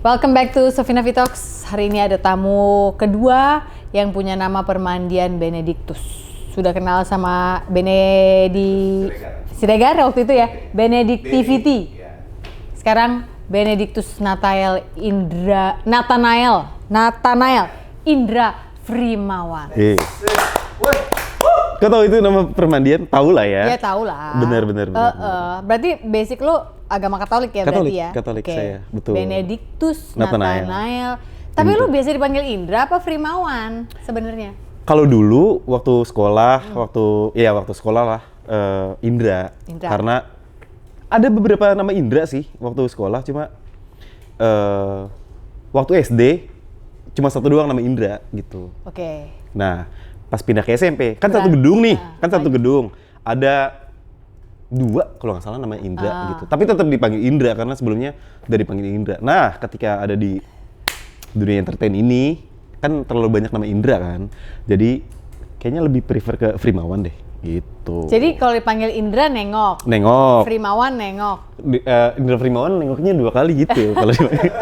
Welcome back to Sofina Vitox. Hari ini ada tamu kedua yang punya nama permandian Benedictus. Sudah kenal sama Siregar waktu itu ya, Benedictivity. Sekarang Benedictus Nathanael Indra Frimawan. Kau tahu itu nama permandian? Tahu lah ya. Ya tahu lah. Benar. Berarti basic lu agama Katolik ya berarti ya? Katolik okay. saya, betul. Benedictus Nathanael. Tapi lu biasa dipanggil Indra apa Frimawan sebenarnya? Kalau dulu waktu sekolah, waktu sekolah lah Indra. Karena ada beberapa nama Indra sih waktu sekolah, cuma waktu SD cuma satu doang nama Indra gitu. Oke. Nah, pas pindah ke SMP, kan satu gedung nih, satu gedung. Ada dua kalau nggak salah namanya Indra gitu. Tapi tetap dipanggil Indra karena sebelumnya udah dipanggil Indra. Nah, ketika ada di dunia entertain ini, kan terlalu banyak nama Indra kan. Jadi kayaknya lebih prefer ke Frimawan deh gitu. Jadi kalau dipanggil Indra nengok. Frimawan nengok. Indra Frimawan nengoknya 2 kali gitu kalau dipanggil.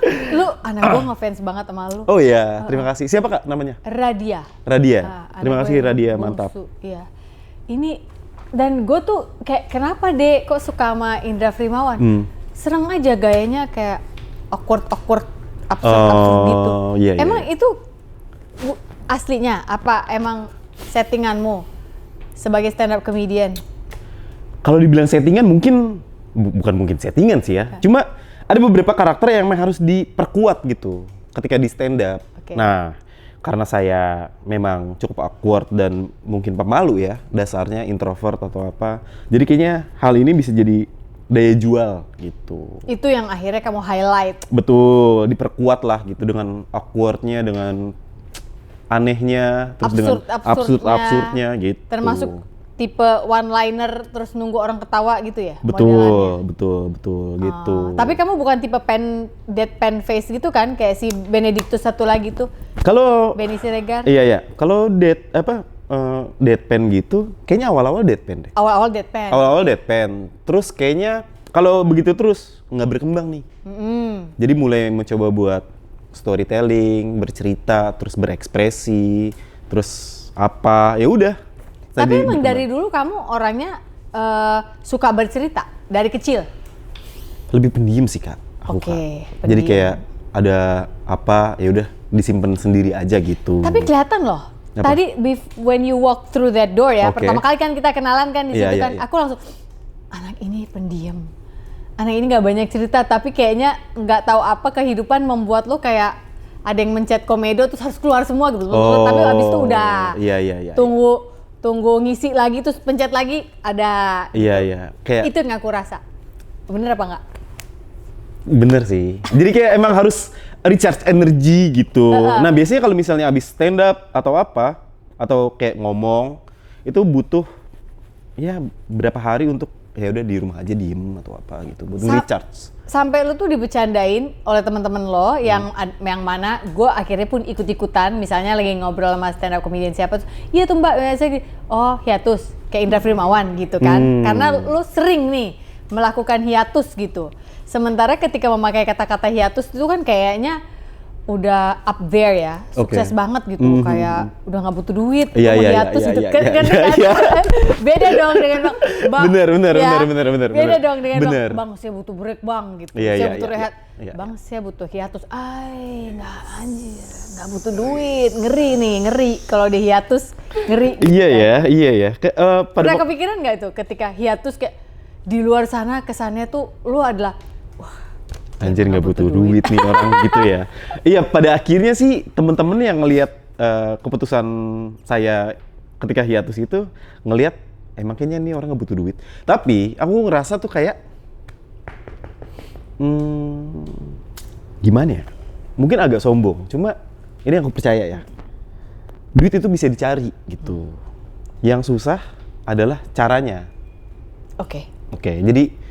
Lu anak gua ngefans banget sama lu. Oh iya, terima kasih. Siapa Kak namanya? Radia. Terima kasih Radia, mantap. Iya. Ini dan gue tuh kayak kenapa deh kok suka sama Indra Frimawan? Serem aja gayanya kayak awkward, absurd gitu. Iya, emang itu aslinya apa emang settinganmu sebagai stand up comedian? Kalau dibilang settingan bukan mungkin settingan sih ya. Cuma ada beberapa karakter yang memang harus diperkuat gitu ketika di stand up. Okay. Nah, karena saya memang cukup awkward dan mungkin pemalu ya, dasarnya introvert atau apa. Jadi kayaknya hal ini bisa jadi daya jual gitu. Itu yang akhirnya kamu highlight. Betul, diperkuat lah gitu dengan awkwardnya, dengan anehnya, terus dengan absurdnya gitu. Termasuk tipe one liner terus nunggu orang ketawa gitu ya? Betul gitu. Tapi kamu bukan tipe deadpan face gitu kan? Kayak si Benedictus satu lagi tuh. Kalau Benny Siregar. Iya. Kalau deadpan gitu, kayaknya awal-awal deadpan deh. Awal-awal deadpan. Terus kayaknya kalau begitu terus nggak berkembang nih. Jadi mulai mencoba buat storytelling, bercerita, terus berekspresi, terus apa? Ya udah. Tapi emang dari dulu kamu orangnya suka bercerita dari kecil? Lebih pendiam sih Kak. Oke. Jadi kayak ada apa ya udah disimpan sendiri aja gitu. Tapi kelihatan loh. Apa? Tadi when you walk through that door ya, pertama kali kan kita kenalan kan di situ kan, aku langsung anak ini pendiam. Anak ini nggak banyak cerita tapi kayaknya nggak tahu apa kehidupan membuat lo kayak ada yang mencet komedo terus harus keluar semua gitu. Tapi abis itu udah. Iya. Tunggu ngisi lagi terus pencet lagi ada. Iya. Kayak itu yang aku rasa. Bener apa enggak? Bener sih. Jadi kayak emang harus recharge energi gitu. Nah biasanya kalau misalnya abis stand up atau apa, atau kayak ngomong, itu butuh ya berapa hari untuk ya udah di rumah aja diem atau apa gitu, butuh recharge. Sampai lu tuh dibecandain oleh teman-teman lo yang mana gue akhirnya pun ikut-ikutan, misalnya lagi ngobrol sama stand up comedian siapa tuh, iya tuh mbak, saya hiatus kayak Indra Frimawan gitu kan, karena lu sering nih melakukan hiatus gitu. Sementara ketika memakai kata-kata hiatus itu kan kayaknya udah up there ya, sukses banget gitu, kayak udah nggak butuh duit, hiatus itu kan beda dong dengan bang. Bener. Beda dong dengan bang, saya butuh break bang gitu, saya butuh rehat, bang saya butuh hiatus, nggak butuh duit, ngeri kalau di hiatus ngeri. Iya ya. Pernah kepikiran nggak itu ketika hiatus kayak di luar sana kesannya tuh lu adalah anjir nggak butuh duit nih orang gitu ya. Iya, pada akhirnya sih temen-temen yang ngelihat keputusan saya ketika hiatus itu ngelihat emang kayaknya nih orang nggak butuh duit. Tapi aku ngerasa tuh kayak gimana ya? Mungkin agak sombong. Cuma ini aku percaya ya. Duit itu bisa dicari gitu. Yang susah adalah caranya. Oke. Jadi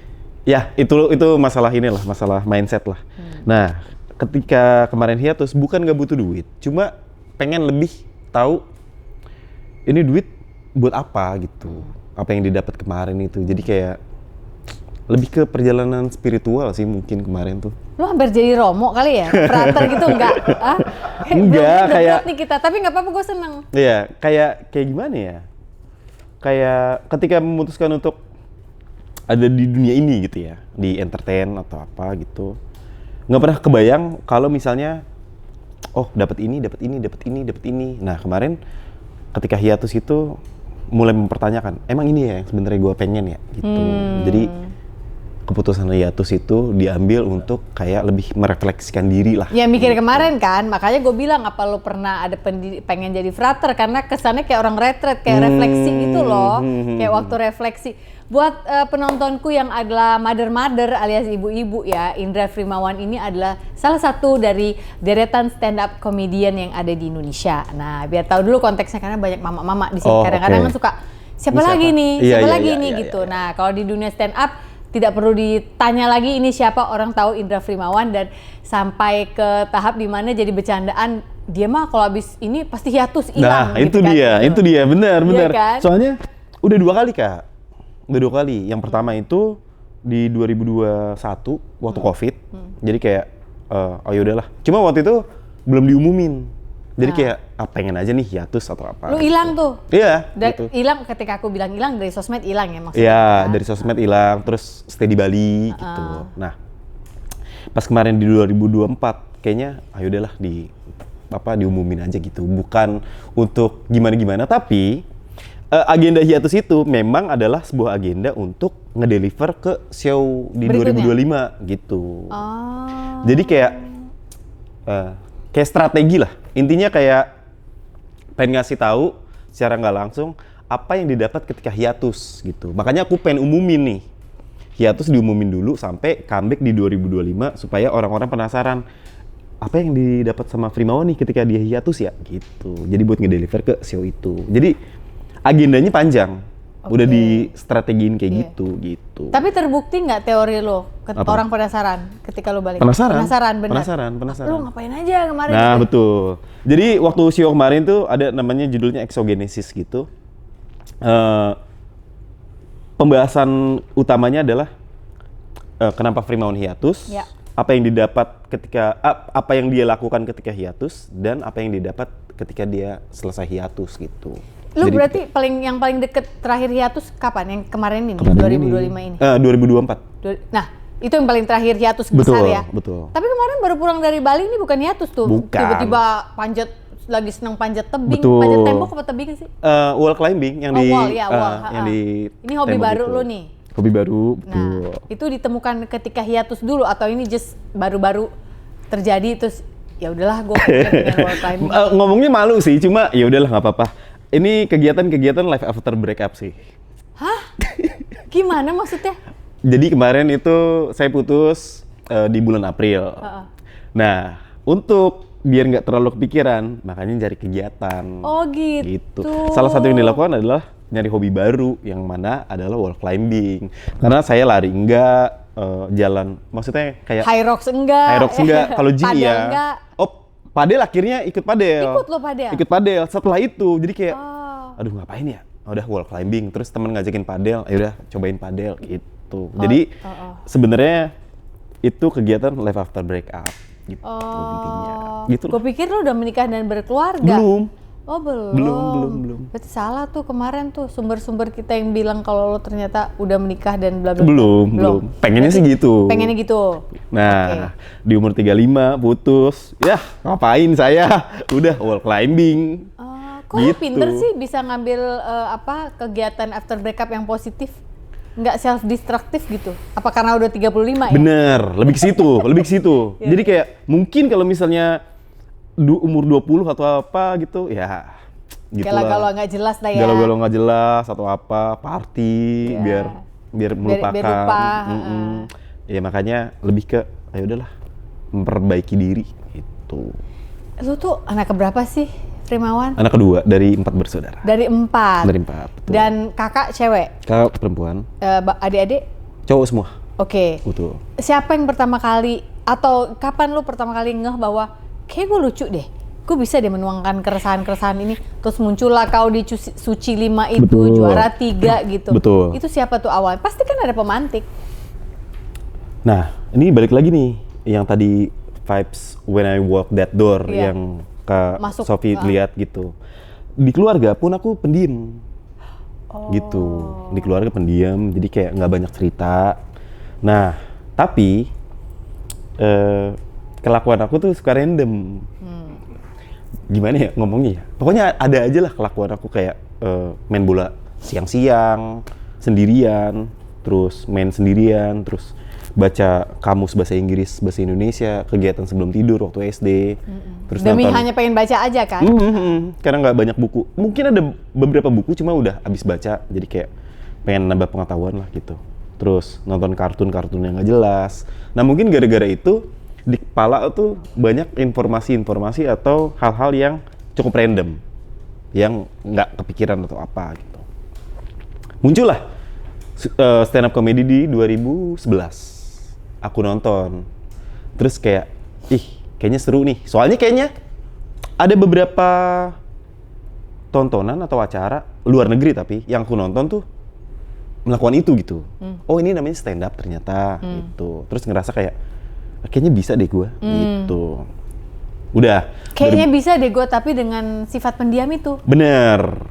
ya, itu masalah inilah, masalah mindset lah. Nah, ketika kemarin hiatus bukan nggak butuh duit, cuma pengen lebih tahu ini duit buat apa gitu. Apa yang didapat kemarin itu. Jadi kayak lebih ke perjalanan spiritual sih mungkin kemarin tuh. Lu hampir jadi Romo kali ya? Frater gitu enggak? Ah? Enggak, kayak nih kita, tapi nggak apa-apa, gue seneng. Iya, kayak gimana ya? Kayak ketika memutuskan untuk ada di dunia ini gitu ya, di entertain atau apa gitu. Nggak pernah kebayang kalau misalnya oh dapat ini. Nah, kemarin ketika hiatus itu mulai mempertanyakan, emang ini ya yang sebenarnya gue pengen ya gitu. Jadi keputusan hiatus itu diambil untuk kayak lebih merefleksikan diri lah. Ya mikir kemarin kan, makanya gue bilang apa lo pernah ada pengen jadi frater, karena kesannya kayak orang retret, kayak refleksi gitu loh, kayak waktu refleksi. Buat penontonku yang adalah mother alias ibu-ibu ya, Indra Frimawan ini adalah salah satu dari deretan stand up comedian yang ada di Indonesia. Nah, biar tahu dulu konteksnya karena banyak mama-mama di sini. Kadang-kadang kan suka siapa lagi nih gitu. Nah, kalau di dunia stand up tidak perlu ditanya lagi ini siapa, orang tahu Indra Frimawan, dan sampai ke tahap dimana jadi bercandaan dia mah kalau habis ini pasti hiatus hilang. Nah, gitu itu dia, benar. Kan? Soalnya udah 2 kali Kak. Udah 2 kali. Yang pertama itu di 2021 waktu Covid. Jadi kayak oh yaudahlah. Cuma waktu itu belum diumumin. Jadi kayak pengen aja nih hiatus atau apa. Lu hilang tuh? Iya. Gitu. Hilang ketika aku bilang hilang dari sosmed hilang ya maksudnya? Iya, dari sosmed hilang, terus stay di Bali gitu. Nah, pas kemarin di 2024 kayaknya udahlah diumumin aja gitu. Bukan untuk gimana-gimana, tapi agenda hiatus itu memang adalah sebuah agenda untuk ngedeliver ke show di berikutnya. 2025 gitu. Jadi kayak strategi lah. Intinya kayak pengen ngasih tahu secara nggak langsung apa yang didapat ketika hiatus gitu. Makanya aku pengen umumin nih. Hiatus diumumin dulu sampai comeback di 2025 supaya orang-orang penasaran apa yang didapat sama Frimawan nih ketika dia hiatus ya gitu. Jadi buat ngedeliver ke show itu. Jadi agendanya panjang. Udah di strategiin kayak gitu. Tapi terbukti nggak teori lo? Orang penasaran ketika lo balik? Penasaran, benar? Penasaran. Lo ngapain aja kemarin? Nah, betul. Jadi waktu show kemarin tuh ada namanya judulnya Exogenesis gitu. Pembahasan utamanya adalah kenapa Frimawan hiatus, apa yang didapat ketika, apa yang dia lakukan ketika hiatus, dan apa yang didapat ketika dia selesai hiatus gitu. Lu jadi, berarti yang paling deket terakhir hiatus kapan? Yang kemarin ini? 2025 ini? 2024. Nah, itu yang paling terakhir hiatus besar ya? Betul. Tapi kemarin baru pulang dari Bali, ini bukan hiatus tuh? Bukan. Tiba-tiba lagi seneng panjat tebing. Betul. Panjat tembok apa tebing sih? Wall climbing yang wall. Yang di ini hobi baru lu nih? Hobi baru, betul. Nah, itu ditemukan ketika hiatus dulu atau ini just baru-baru terjadi terus ya udahlah gue dengan wall climbing. Ngomongnya malu sih, cuma ya udahlah nggak apa-apa. Ini kegiatan life after breakup sih. Hah? Gimana maksudnya? Jadi kemarin itu saya putus di bulan April. Nah, untuk biar nggak terlalu kepikiran, makanya cari kegiatan. Oh gitu. Salah satu yang dilakukan adalah nyari hobi baru, yang mana adalah wall climbing. Karena saya lari enggak, jalan, maksudnya kayak high rocks enggak. Kalau gym iya. Enggak. Padel akhirnya ikut padel. Ikut lo padel? Ikut padel. Setelah itu, jadi kayak, aduh ngapain ya? Udah wall climbing, terus temen ngajakin padel, ayo udah cobain padel gitu. Jadi sebenarnya itu kegiatan life after breakup gitu intinya. Gitu. Gue pikir lo udah menikah dan berkeluarga. Belum. Oh belum. Belum. Berarti salah tuh kemarin tuh sumber-sumber kita yang bilang kalau lo ternyata udah menikah dan bla bla. Belum. Pengennya sih gitu. Pengennya gitu. Nah, di umur 35 putus. Ya, ngapain saya? Udah wall climbing. Kok gitu. Pinter sih bisa ngambil kegiatan after breakup yang positif? Nggak self-destructive gitu? Apa karena udah 35 ya? Bener, lebih ke situ. Jadi kayak mungkin kalau misalnya umur 20 atau apa gitu, ya gitu lah. Galau-galau nggak jelas lah ya. Galau-galau nggak jelas atau apa, party biar melupakan. Biar lupa. Ya makanya lebih ke, ya udahlah, memperbaiki diri gitu. Lu tuh anak keberapa sih, Frimawan? Anak kedua dari 4 bersaudara. Dari 4? Dari 4, betul. Dan kakak cewek? Kakak perempuan. Adik-adik? Cowok semua. Oke. Betul. Siapa yang pertama kali, atau kapan lu pertama kali ngeh bahwa kayak gue lucu deh, gue bisa deh menuangkan keresahan-keresahan ini, terus muncullah kau di Suci 5 itu, betul. Juara 3 gitu. Betul. Itu siapa tuh awal? Pasti kan ada pemantik. Nah, ini balik lagi nih yang tadi vibes when I walk that door yang Kak Masuk, Sofi lihat gitu. Di keluarga pun aku pendiam. Gitu. Di keluarga pendiam, jadi kayak nggak banyak cerita. Nah, tapi kelakuan aku tuh suka random. Gimana ya ngomongnya ya? Pokoknya ada aja lah kelakuan aku kayak main bola siang-siang, sendirian, terus main sendirian, terus baca kamus bahasa Inggris, bahasa Indonesia, kegiatan sebelum tidur waktu SD. Terus Demi nonton, hanya pengen baca aja kan? karena nggak banyak buku. Mungkin ada beberapa buku cuma udah habis baca, jadi kayak pengen nambah pengetahuan lah gitu. Terus nonton kartun-kartun yang nggak jelas. Nah mungkin gara-gara itu di kepala tuh banyak informasi-informasi atau hal-hal yang cukup random, yang nggak kepikiran atau apa gitu. Muncullah stand up comedy di 2011. Aku nonton, terus kayak, kayaknya seru nih. Soalnya kayaknya ada beberapa tontonan atau acara luar negeri tapi yang aku nonton tuh melakukan itu gitu. Oh ini namanya stand up ternyata gitu. Terus ngerasa kayak, kayaknya bisa deh gue gitu. Udah. Kayaknya bisa deh gue, tapi dengan sifat pendiam itu. Bener.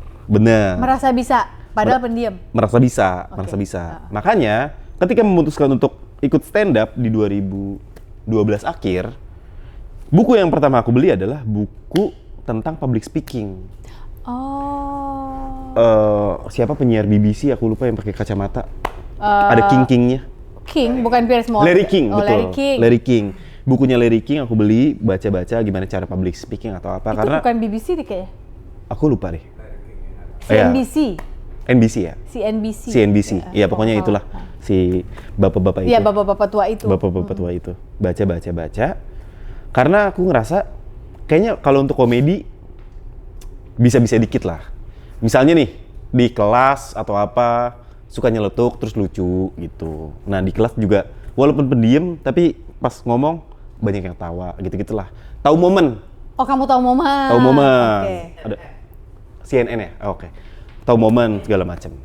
Merasa bisa, padahal pendiam. Merasa bisa. Makanya ketika memutuskan untuk ikut stand up di 2012 akhir, buku yang pertama aku beli adalah buku tentang public speaking. Siapa penyiar BBC aku lupa yang pakai kacamata. Ada King-Kingnya. King, bukan Piers Morgan. Larry King, betul. Larry King. Bukunya Larry King aku beli, baca-baca gimana cara public speaking atau apa. Itu karena bukan BBC deh kayaknya. Aku lupa deh. CNBC. NBC ya? CNBC. Iya, pokoknya itulah si bapak-bapak itu. Iya, bapak-bapak tua itu. Bapak-bapak tua itu. Baca. Karena aku ngerasa kayaknya kalau untuk komedi bisa-bisa dikit lah. Misalnya nih di kelas atau apa suka nyeletuk terus lucu gitu. Nah, di kelas juga walaupun pendiam tapi pas ngomong banyak yang tawa gitu-gitulah. Tahu momen. Oh, kamu tahu momen. Tahu momen. Oke. Ada CNN ya? Oke. Tahu momen segala macam.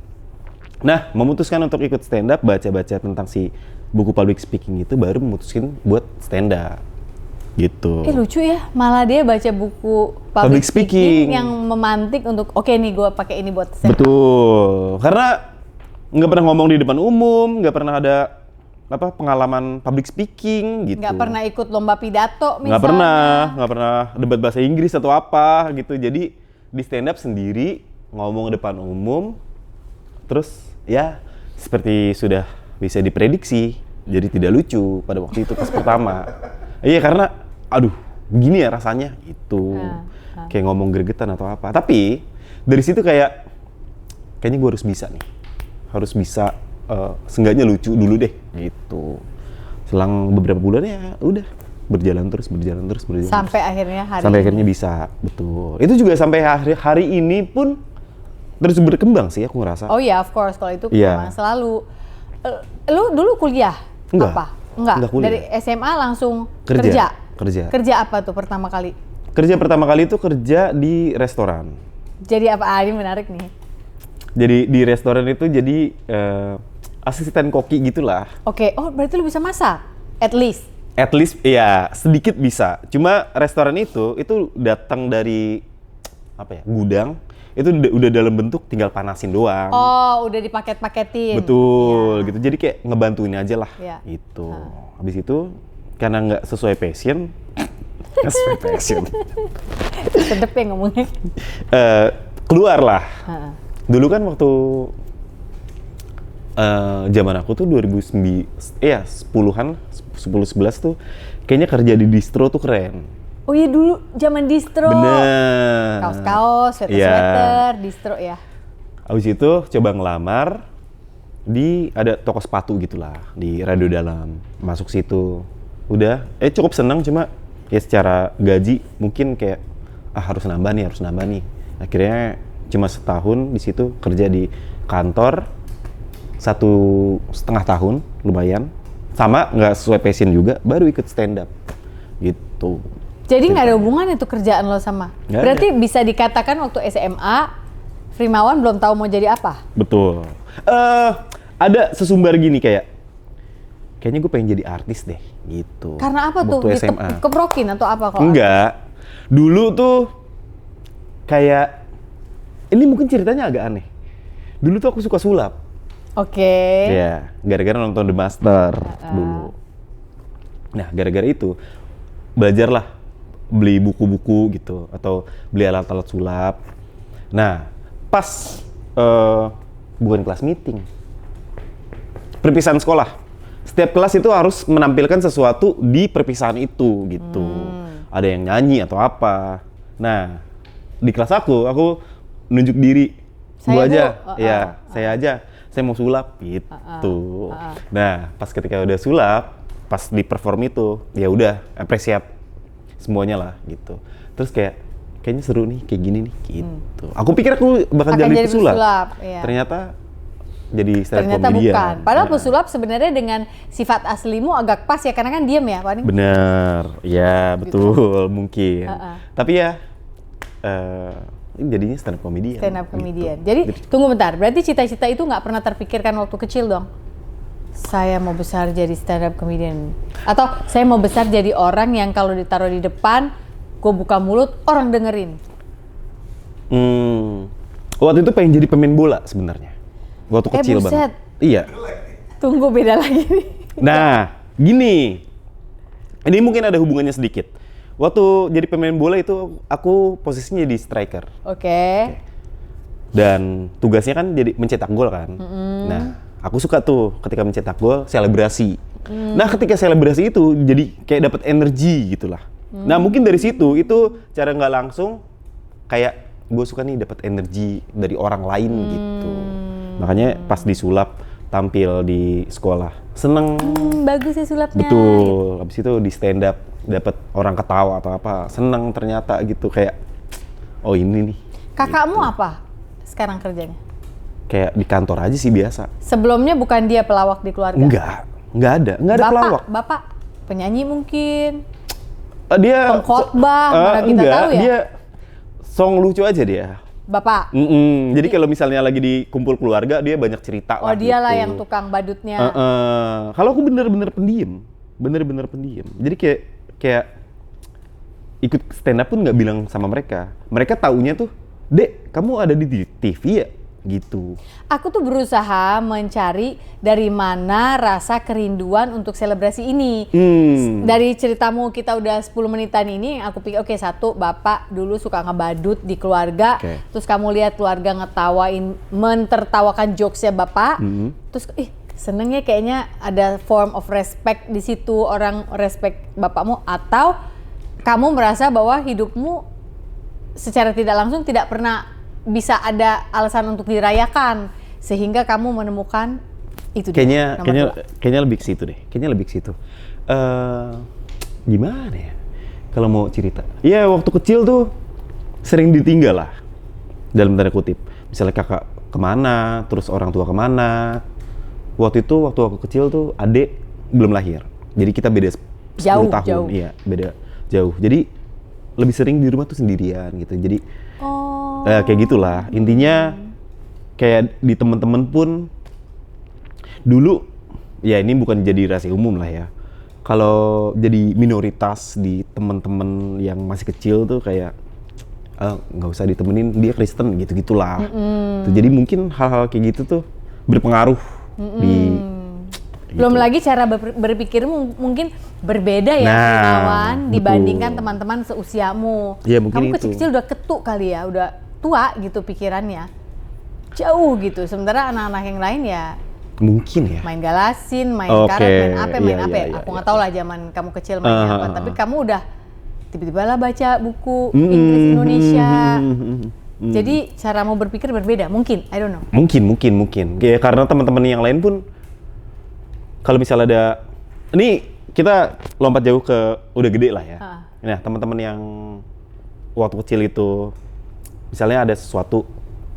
Nah, memutuskan untuk ikut stand up, baca-baca tentang si buku public speaking itu baru memutuskan buat stand up. Gitu. Lucu ya, malah dia baca buku public speaking yang memantik untuk oke nih gue pakai ini buat stand up. Betul. Karena nggak pernah ngomong di depan umum, nggak pernah ada pengalaman public speaking gitu. Nggak pernah ikut lomba pidato misalnya. Nggak pernah debat bahasa Inggris atau apa gitu. Jadi di stand up sendiri ngomong depan umum, terus ya seperti sudah bisa diprediksi, jadi tidak lucu pada waktu itu pas pertama. Iya karena, aduh, gini ya rasanya itu, kayak ngomong gregetan atau apa. Tapi dari situ kayaknya gue harus bisa nih, harus bisa, seenggaknya lucu dulu deh, gitu. Selang beberapa bulan ya udah berjalan terus. Sampai akhirnya bisa, betul. Itu juga sampai hari ini pun terus berkembang sih aku ngerasa. Oh iya, of course, kalau itu memang selalu. Lu dulu kuliah? Enggak. Apa? Enggak kuliah. Dari SMA langsung kerja. Kerja apa tuh pertama kali? Kerja pertama kali itu kerja di restoran. Jadi apa? Ini menarik nih. Jadi di restoran itu jadi asisten koki gitulah. Oke. Oh berarti lu bisa masak? At least, iya, sedikit bisa. Cuma restoran itu datang dari gudang. Itu udah dalam bentuk tinggal panasin doang. Oh, udah dipaket-paketin. Betul, gitu. Jadi kayak ngebantuin aja lah, gitu. Habis itu karena nggak sesuai passion, sedep ya ngomongnya. Keluar lah. Dulu kan waktu zaman aku tuh 2009, 10-an, 10-11 tuh, kayaknya kerja di distro tuh keren. Oh iya dulu zaman distro. Bener. Kaos-kaos, sweater-sweater, distro ya. Abis itu coba ngelamar di ada toko sepatu gitulah di Radio Dalam. Masuk situ. Udah, cukup senang cuma ya secara gaji mungkin kayak harus nambah nih. Akhirnya cuma setahun di situ kerja di kantor 1,5 tahun lumayan. Sama nggak sesuai passion juga, baru ikut stand up gitu. Jadi nggak ada hubungan itu kerjaan lo sama? Gak berarti ada. Bisa dikatakan waktu SMA, Frimawan belum tahu mau jadi apa? Betul. Ada sesumbar gini kayak, kayaknya gue pengen jadi artis deh, gitu. Karena apa tuh? Waktu SMA. Keprokin atau apa kok? Enggak. Dulu tuh kayak, ini mungkin ceritanya agak aneh. Dulu tuh aku suka sulap. Oke. Ya, gara-gara nonton The Master dulu. Nah, gara-gara itu belajarlah beli buku-buku gitu atau beli alat-alat sulap. Nah, pas bukan kelas meeting, perpisahan sekolah. Setiap kelas itu harus menampilkan sesuatu di perpisahan itu gitu. Ada yang nyanyi atau apa. Nah, di kelas aku nunjuk diri. Gua aja, saya aja. Saya mau sulap gitu. Nah, pas ketika udah sulap, pas di perform itu, ya udah appreciate semuanya lah gitu. Terus kayaknya seru nih, kayak gini nih gitu. Aku pikir aku bakal jadi pesulap. Iya. Ternyata jadi stand up Ternyata comedian. bukan. Padahal pesulap sebenarnya dengan sifat aslimu agak pas ya, karena kan diam ya, Pak. Bener, ya betul mungkin. Tapi ya ini jadinya stand up comedian. Stand up comedian. Gitu. Jadi tunggu bentar, berarti cita-cita itu nggak pernah terpikirkan waktu kecil dong? Saya mau besar jadi stand up comedian. Atau saya mau besar jadi orang yang kalau ditaruh di depan, gue buka mulut, orang dengerin. Waktu itu pengen jadi pemain bola sebenarnya. Waktu kecil banget. Iya. Tunggu, beda lagi nih. Nah, gini. Ini mungkin ada hubungannya sedikit. Waktu jadi pemain bola itu aku posisinya jadi striker. Oke. Dan tugasnya kan jadi mencetak gol kan. Nah, aku suka tuh ketika mencetak gol selebrasi. Nah, ketika selebrasi itu jadi kayak dapat energi gitulah. Nah, mungkin dari situ itu cara nggak langsung kayak gue suka nih dapat energi dari orang lain gitu. Makanya pas disulap tampil di sekolah seneng. Bagus ya sulapnya. Betul. Habis itu di stand up dapat orang ketawa atau apa, seneng ternyata gitu, kayak oh ini nih. Kakakmu gitu. apa sekarang kerjanya? Kayak di kantor aja sih biasa. Sebelumnya bukan dia pelawak di keluarga? Nggak ada pelawak. Bapak penyanyi mungkin? Dia pengkhotbah, mana kita tahu ya? Dia song lucu aja dia. Bapak? Jadi kalau misalnya lagi di kumpul keluarga, dia banyak cerita lah. Oh, dialah gitu. yang tukang badutnya. Kalau aku bener-bener pendiam. Jadi kayak ikut stand up pun nggak bilang sama mereka. Mereka taunya tuh, Dek, kamu ada di TV ya? Gitu. Aku tuh berusaha mencari dari mana rasa kerinduan untuk selebrasi ini. Dari ceritamu kita udah 10 menitan ini, aku pikir oke, satu, Bapak dulu suka ngebadut di keluarga. Terus kamu lihat keluarga mentertawakan jokesnya Bapak. Terus senengnya kayaknya ada form of respect di situ, orang respect bapakmu, atau kamu merasa bahwa hidupmu secara tidak langsung tidak pernah bisa ada alasan untuk dirayakan sehingga kamu menemukan itu. Kayaknya lebih ke situ deh. Gimana ya? Kalau mau cerita, ya waktu kecil tuh sering ditinggal lah dalam tanda kutip. Misalnya kakak kemana, terus orang tua kemana. Waktu aku kecil tuh adik belum lahir, jadi kita beda 10 tahun. Iya, beda jauh. Jadi lebih sering di rumah tuh sendirian gitu. Jadi kayak gitulah. Intinya kayak di temen-temen pun dulu, ya ini bukan jadi rahasia umum lah ya. Kalau jadi minoritas di temen-temen yang masih kecil tuh kayak nggak usah ditemenin, dia Kristen gitu-gitulah. Jadi mungkin hal-hal kayak gitu tuh berpengaruh di belum lagi cara berpikirmu mungkin berbeda ya, Gunawan, dibandingkan teman-teman seusiamu. Ya, mungkin kamu kecil-kecil udah ketuk kali ya, udah tua gitu pikirannya, jauh gitu. Sementara anak-anak yang lain ya mungkin ya main galasin, main karet, main apa ya. Aku nggak tahu lah zaman kamu kecil mainnya apa, tapi kamu udah tiba-tiba lah baca buku Inggris Indonesia. Jadi cara mau berpikir berbeda, mungkin, I don't know. Mungkin. Ya, karena teman-teman yang lain pun, kalau misalnya ada, ini kita lompat jauh ke udah gede lah ya. Nah, teman-teman yang waktu kecil itu, misalnya ada sesuatu,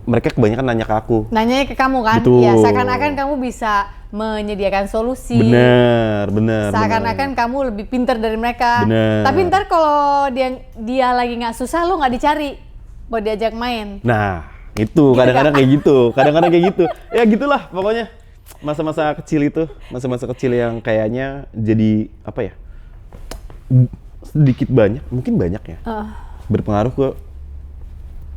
mereka kebanyakan nanya ke aku. Nanyanya ke kamu kan? Betul. Ya, seakan-akan kamu bisa menyediakan solusi. Bener. Seakan-akan kamu lebih pintar dari mereka. Bener. Tapi ntar kalau dia lagi nggak susah, lo nggak dicari buat diajak main. Nah, itu kadang-kadang kayak gitu. Ya gitulah pokoknya. masa-masa kecil itu, masa-masa kecil yang kayaknya jadi apa ya? Sedikit banyak, mungkin banyak ya. Berpengaruh ke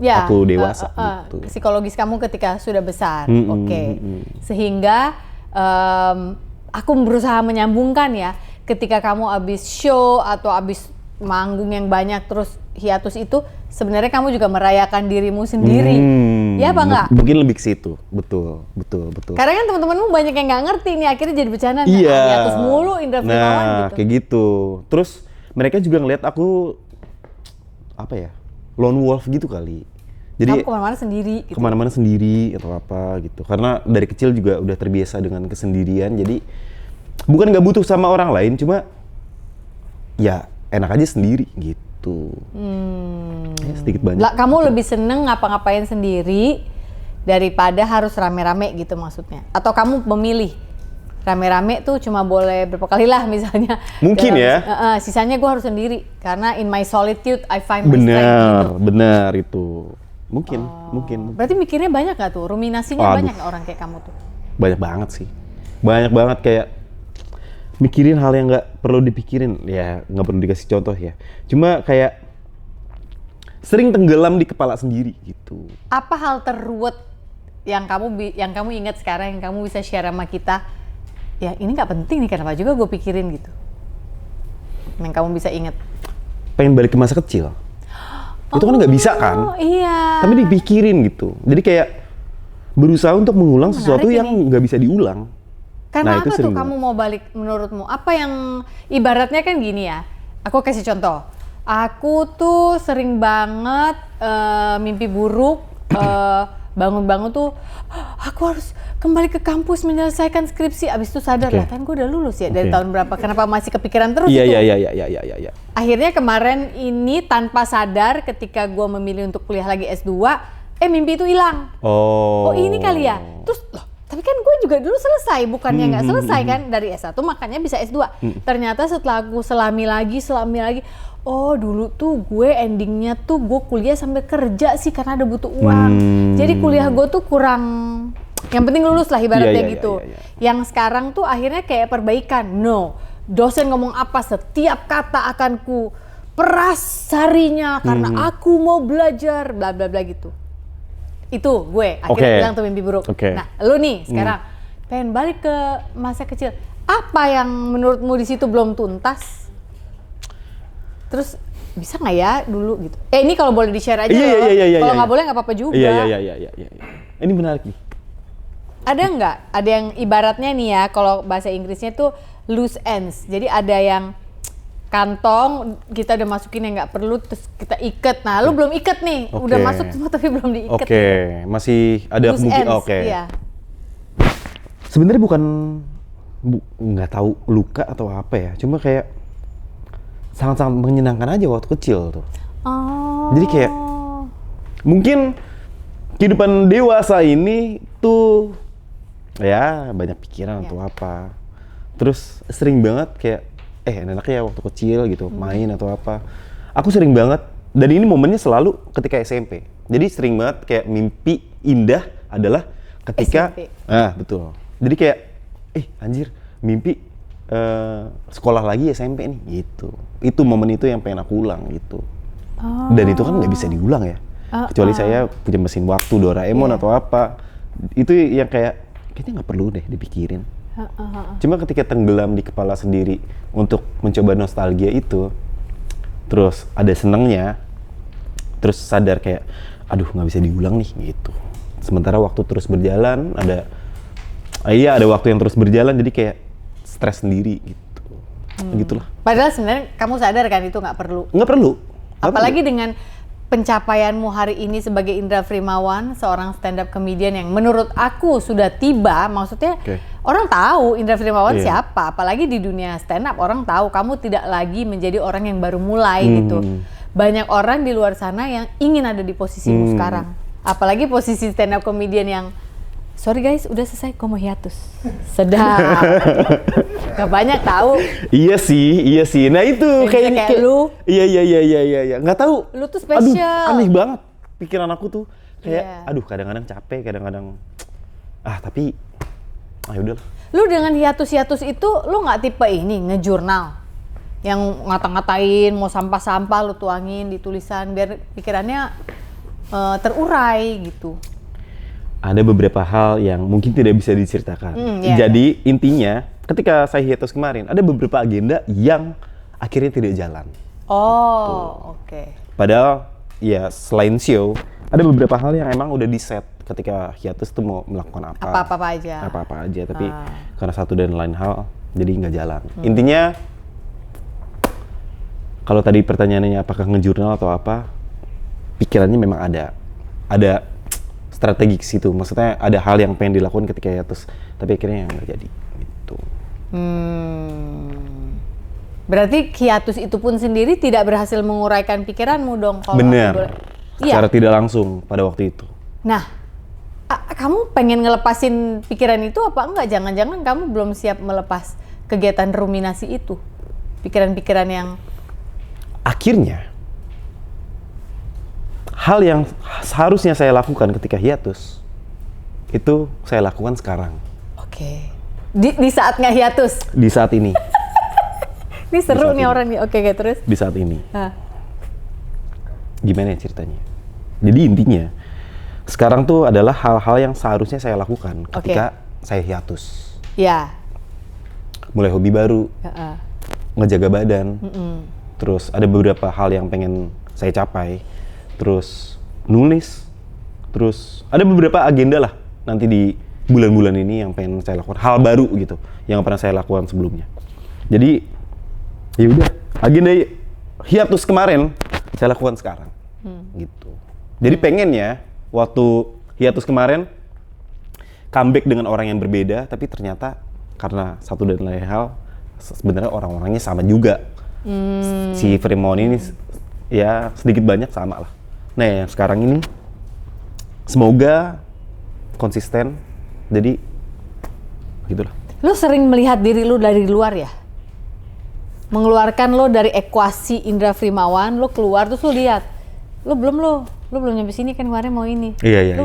aku dewasa gitu. Psikologis kamu ketika sudah besar. Oke. Sehingga aku berusaha menyambungkan ya, ketika kamu abis show atau abis manggung yang banyak terus hiatus itu, sebenarnya kamu juga merayakan dirimu sendiri. Ya apa enggak? Mungkin lebih ke situ. Betul. Karena kan teman-temanmu banyak yang nggak ngerti nih, akhirnya jadi bercanda. Iya. Hiatus mulu Indra Primawan gitu. Kayak gitu. Terus mereka juga ngeliat aku apa ya? Lone wolf gitu kali. Jadi kamu kemana-mana sendiri gitu. Kemana-mana sendiri atau apa gitu. Karena dari kecil juga udah terbiasa dengan kesendirian. Jadi bukan nggak butuh sama orang lain, cuma ya enak aja sendiri gitu. Ya, sedikit banyak. Kamu lebih seneng ngapa-ngapain sendiri daripada harus rame-rame gitu maksudnya? Atau kamu memilih rame-rame tuh cuma boleh berapa kali lah misalnya? Mungkin ya. Sisanya gue harus sendiri karena in my solitude I find my strength gitu. Benar itu. Mungkin. Berarti mikirnya banyak gak tuh? Ruminasinya banyak gak orang kayak kamu tuh? Banyak banget sih. Banyak banget kayak mikirin hal yang nggak perlu dipikirin. Ya nggak perlu dikasih contoh ya. Cuma kayak sering tenggelam di kepala sendiri gitu. Apa hal terruwet yang kamu ingat sekarang yang kamu bisa share sama kita? Ya ini nggak penting nih, kenapa juga gue pikirin gitu. Yang kamu bisa ingat. Pengen balik ke masa kecil. Itu kan nggak bisa kan? Iya. Tapi dipikirin gitu. Jadi kayak berusaha untuk mengulang sesuatu yang nggak bisa diulang. Karena apa tuh kamu mau balik menurutmu? Apa yang ibaratnya kan gini ya? Aku kasih contoh. Aku tuh sering banget mimpi buruk. Bangun-bangun tuh aku harus kembali ke kampus menyelesaikan skripsi. Abis itu sadar lah kan gue udah lulus ya dari tahun berapa. Kenapa masih kepikiran terus itu? Iya. Akhirnya kemarin ini tanpa sadar ketika gue memilih untuk kuliah lagi S2, mimpi itu hilang. Oh ini kali ya. Terus loh, tapi kan gue juga dulu selesai, bukannya nggak selesai kan dari S1 makanya bisa S2. Ternyata setelah aku selami lagi, oh dulu tuh gue endingnya tuh gue kuliah sambil kerja sih karena ada butuh uang. Jadi kuliah gue tuh kurang, yang penting lulus lah ibaratnya gitu. Yang sekarang tuh akhirnya kayak perbaikan. No, dosen ngomong apa setiap kata akan ku peras sarinya karena aku mau belajar bla bla bla gitu. Itu gue akhirnya bilang tuh mimpi buruk. Nah lu nih sekarang pengen balik ke masa kecil. Apa yang menurutmu di situ belum tuntas? Terus bisa nggak ya dulu gitu? Ini kalau boleh di-share aja loh. Kalau nggak boleh nggak apa-apa juga. Iya. Ini menarik nih. Ada nggak? Ada yang ibaratnya nih ya, kalau bahasa Inggrisnya tuh loose ends. Jadi ada yang kantong kita udah masukin yang nggak perlu terus kita ikat. Nah, lu belum ikat nih. Udah masuk semua tapi belum diikat. Masih ada loose ends. Iya. Sebenarnya bukan nggak tahu luka atau apa ya. Cuma kayak sangat-sangat menyenangkan aja waktu kecil tuh. Jadi kayak mungkin kehidupan dewasa ini tuh ya banyak pikiran atau apa. Terus sering banget kayak enaknya ya waktu kecil gitu main atau apa. Aku sering banget, dan ini momennya selalu ketika SMP. Jadi sering banget kayak mimpi indah adalah ketika SMP. Betul. Jadi kayak anjir mimpi sekolah lagi SMP nih gitu. Itu momen itu yang pengen aku ulang gitu. Dan itu kan nggak bisa diulang ya. Kecuali saya punya mesin waktu Doraemon atau apa. Itu yang kayaknya nggak perlu deh dipikirin. Cuma ketika tenggelam di kepala sendiri untuk mencoba nostalgia itu, terus ada senengnya, terus sadar kayak aduh nggak bisa diulang nih gitu. Sementara waktu terus berjalan, ada waktu yang terus berjalan, jadi kayak stres sendiri gitu. Gitulah. Padahal sebenarnya kamu sadar kan itu nggak perlu. Apalagi dengan pencapaianmu hari ini sebagai Indra Primawan, seorang stand up comedian yang menurut aku sudah tiba. Maksudnya orang tahu Indra Primawan siapa. Apalagi di dunia stand up orang tahu kamu tidak lagi menjadi orang yang baru mulai gitu. Banyak orang di luar sana yang ingin ada di posisimu sekarang. Apalagi posisi stand up comedian yang sorry guys, udah selesai, gue mau hiatus. Sedap. Gak banyak tahu. Iya sih. Nah itu kayak lu. Iya. Nggak tahu. Lu tuh spesial. Aduh, aneh banget. Pikiran aku tuh kayak, aduh kadang-kadang capek, kadang-kadang tapi udahlah. Lu dengan hiatus-hiatus itu, lu nggak tipe ini ngejurnal yang ngata-ngatain, mau sampah-sampah lu tuangin di tulisan biar pikirannya terurai gitu. Ada beberapa hal yang mungkin tidak bisa diceritakan. Jadi intinya, ketika saya hiatus kemarin, ada beberapa agenda yang akhirnya tidak jalan. Oh, oke. Padahal ya selain show, ada beberapa hal yang emang udah di set ketika hiatus tuh mau melakukan apa. Apa-apa aja, tapi karena satu dan lain hal, jadi nggak jalan. Intinya, kalau tadi pertanyaannya apakah ngejurnal atau apa, pikirannya memang ada strategi ke situ. Maksudnya ada hal yang pengen dilakukan ketika hiatus, tapi akhirnya yang nggak jadi. Gitu. Berarti hiatus itu pun sendiri tidak berhasil menguraikan pikiranmu dong? Benar. Secara tidak langsung pada waktu itu. Nah, kamu pengen ngelepasin pikiran itu apa enggak? Jangan-jangan kamu belum siap melepas kegiatan ruminasi itu? Pikiran-pikiran yang... Akhirnya, hal yang seharusnya saya lakukan ketika hiatus, itu saya lakukan sekarang. Oke. Di saat nggak hiatus? Di saat ini. Ini seru nih orang nih. Oke, terus? Di saat ini. Gimana ya ceritanya? Jadi intinya, sekarang tuh adalah hal-hal yang seharusnya saya lakukan ketika saya hiatus. Ya. Mulai hobi baru, ngejaga badan, terus ada beberapa hal yang pengen saya capai, terus nulis, terus ada beberapa agenda lah nanti di bulan-bulan ini yang pengen saya lakukan, hal baru gitu, yang pernah saya lakukan sebelumnya. Jadi, ya udah, agenda hiatus kemarin saya lakukan sekarang, gitu. Jadi pengennya waktu hiatus kemarin comeback dengan orang yang berbeda, tapi ternyata karena satu dan lain hal sebenarnya orang-orangnya sama juga. Si Fremont ini ya sedikit banyak sama lah. Nah yang sekarang ini semoga konsisten, jadi gitulah. Lu sering melihat diri lu dari luar ya? Mengeluarkan lo dari ekuasi Indra Frimawan, lo keluar terus lo lihat, lo belum nyampe sini kan kemarin mau ini. Iya.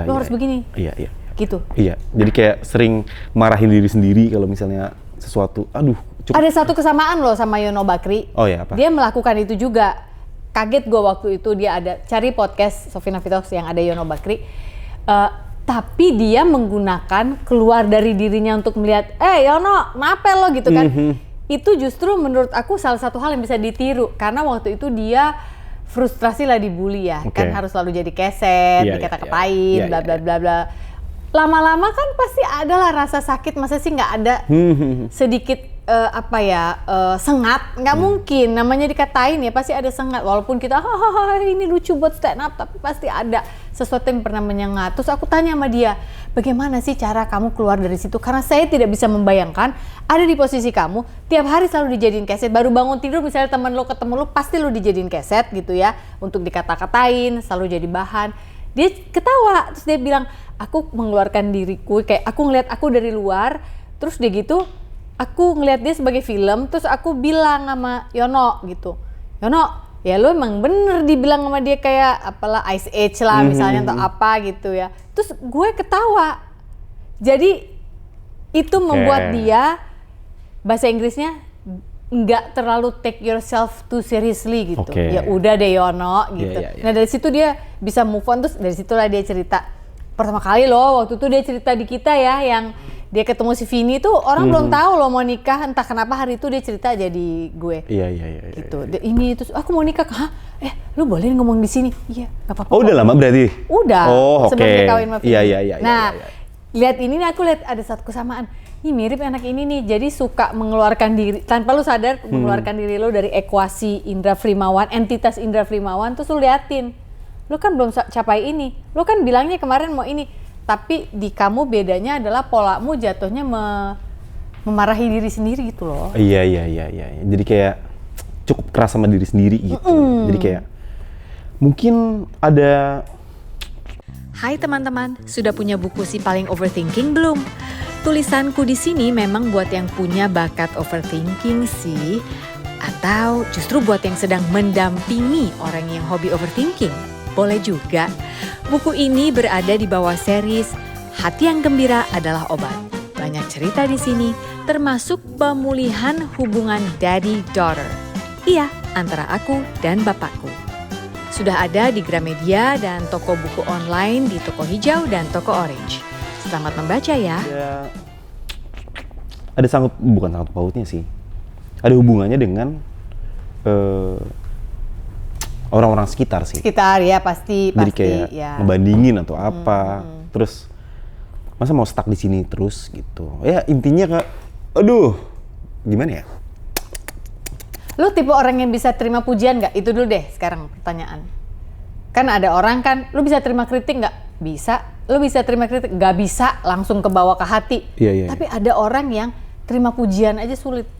Lo harus begini. Iya. Gitu. Iya. Jadi kayak sering marahin diri sendiri kalau misalnya sesuatu, aduh. Cukup. Ada satu kesamaan lo sama Yono Bakri. Oh ya apa? Dia melakukan itu juga. Kaget gue waktu itu dia ada cari podcast Sofina Vitox yang ada Yono Bakri. Tapi dia menggunakan keluar dari dirinya untuk melihat, Yono, kenapa lo gitu kan? Itu justru menurut aku salah satu hal yang bisa ditiru karena waktu itu dia frustrasi lah dibully ya, kan harus selalu jadi keset, dikata-katain, bla bla bla bla. Lama-lama kan pasti ada lah rasa sakit, masa sih nggak ada sedikit sengat, nggak mungkin, namanya dikatain ya pasti ada sengat, walaupun kita ini lucu buat stand up, tapi pasti ada sesuatu yang pernah menyengat. Terus aku tanya sama dia, bagaimana sih cara kamu keluar dari situ? Karena saya tidak bisa membayangkan ada di posisi kamu, tiap hari selalu dijadiin keset, baru bangun tidur misalnya teman lo ketemu lo, pasti lo dijadiin keset gitu ya, untuk dikata-katain, selalu jadi bahan. Dia ketawa, terus dia bilang, aku mengeluarkan diriku, kayak aku ngeliat aku dari luar, terus dia gitu, aku ngeliat dia sebagai film, terus aku bilang sama Yono gitu, Yono, ya lu emang bener dibilang sama dia kayak apalah Ice Age lah misalnya atau apa gitu ya. Terus gue ketawa. Jadi itu membuat dia bahasa Inggrisnya nggak terlalu take yourself too seriously gitu. Ya udah deh Yono gitu. Nah dari situ dia bisa move on, terus dari situlah dia cerita. Pertama kali loh waktu itu dia cerita di kita ya yang dia ketemu si Vini tuh orang belum tahu loh mau nikah, entah kenapa hari itu dia cerita jadi gue. Iya. Gitu. Ini terus aku mau nikah, lu boleh ngomong di sini? Iya, nggak apa-apa. Oh udah lama berarti? Udah. Sebelum dia kawin sama Vini. Iya. Nah, lihat ini nih aku lihat ada satu kesamaan. Ini mirip anak ini nih, jadi suka mengeluarkan diri tanpa lu sadar mengeluarkan diri lo dari ekuasi Indra Frimawan, entitas Indra Frimawan, terus lu liatin, lu kan belum capai ini, lu kan bilangnya kemarin mau ini. Tapi di kamu bedanya adalah polamu jatuhnya memarahi diri sendiri gitu loh. Iya. Jadi kayak cukup keras sama diri sendiri gitu. Jadi kayak mungkin ada... Hai teman-teman, sudah punya buku Si Paling Overthinking belum? Tulisanku di sini memang buat yang punya bakat overthinking sih, atau justru buat yang sedang mendampingi orang yang hobi overthinking. Boleh juga. Buku ini berada di bawah series Hati yang Gembira Adalah Obat. Banyak cerita di sini, termasuk pemulihan hubungan daddy-daughter. Iya, antara aku dan bapakku. Sudah ada di Gramedia dan toko buku online di toko hijau dan toko orange. Selamat membaca ya. Ya, ada bukan sangkut pautnya sih. Ada hubungannya dengan orang-orang sekitar sih. Sekitar ya pasti. Jadi kayak ya. ngebandingin atau apa. Terus masa mau stuck di sini terus gitu. Ya intinya Kak, aduh, gimana ya? Lu tipe orang yang bisa terima pujian nggak? Itu dulu deh sekarang pertanyaan. Kan ada orang kan, lu bisa terima kritik nggak? Bisa. Lu bisa terima kritik? Nggak bisa, langsung ke bawah ke hati. Iya. Tapi ada orang yang terima pujian aja sulit.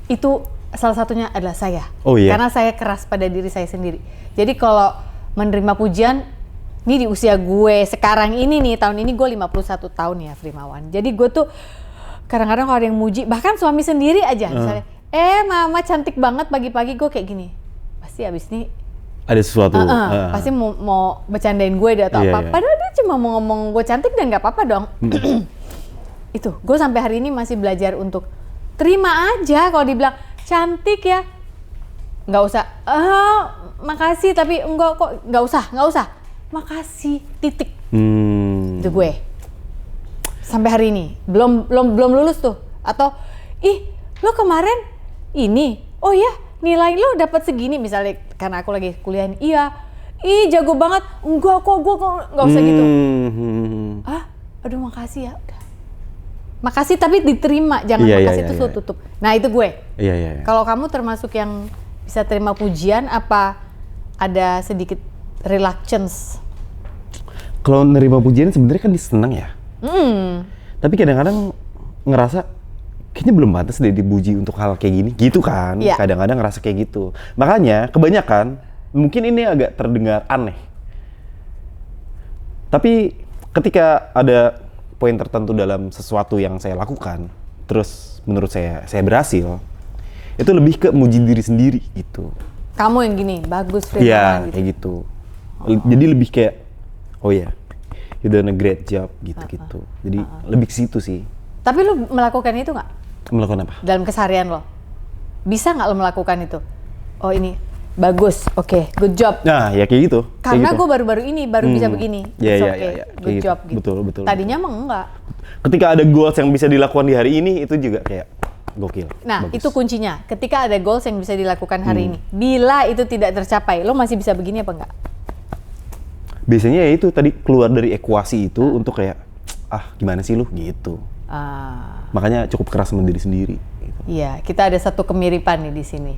Itu salah satunya adalah saya. Oh iya? Karena saya keras pada diri saya sendiri. Jadi kalau menerima pujian, ini di usia gue sekarang ini nih, tahun ini gue 51 tahun ya Frimawan. Jadi gue tuh kadang-kadang kalau ada yang muji, bahkan suami sendiri aja misalnya, mama cantik banget pagi-pagi, gue kayak gini, pasti abis ini ada sesuatu. pasti mau bercandain gue deh atau apa. Padahal dia cuma mau ngomong gue cantik dan nggak apa-apa dong. Itu gue sampai hari ini masih belajar untuk terima aja kalau dibilang cantik ya, nggak usah. Makasih tapi enggak kok, nggak usah. Makasih, titik. Itu gue sampai hari ini belum lulus tuh. Atau lo kemarin ini, oh ya nilai lo dapat segini misalnya, karena aku lagi kuliah. Iya, jago banget. Enggak kok, gue nggak usah gitu. Aduh makasih ya. Udah. Makasih tapi diterima, jangan makasih terus lo tutup. Nah itu gue. Iya. Kalau kamu termasuk yang bisa terima pujian, apa ada sedikit reluctance? Kalau nerima pujian sebenarnya kan seneng ya. Tapi kadang-kadang ngerasa kayaknya belum pantas deh dipuji untuk hal kayak gini, gitu kan? Yeah. Kadang-kadang ngerasa kayak gitu. Makanya kebanyakan, mungkin ini agak terdengar aneh. Tapi ketika ada poin tertentu dalam sesuatu yang saya lakukan, terus menurut saya berhasil, itu lebih ke muji diri sendiri gitu. Kamu yang gini, bagus Firman. Iya, kayak gitu. Jadi lebih kayak, oh ya, you done a great job gitu. Jadi lebih ke situ sih. Tapi lu melakukan itu nggak? Melakukan apa? Dalam keseharian lo, bisa nggak lo melakukan itu? Oh ini bagus, oke, good job. Nah ya kayak gitu. Karena gue baru-baru ini bisa begini. Iya. Good job gitu. Betul. Tadinya emang enggak. Ketika ada goals yang bisa dilakukan di hari ini, itu juga kayak gokil. Nah bagus. itu kuncinya. Ketika ada goals yang bisa dilakukan hari ini, bila itu tidak tercapai, lo masih bisa begini apa enggak? Biasanya ya itu tadi keluar dari ekuasi itu untuk kayak gimana sih lu gitu. Makanya cukup keras sama diri sendiri. Gitu. Iya, kita ada satu kemiripan nih di sini.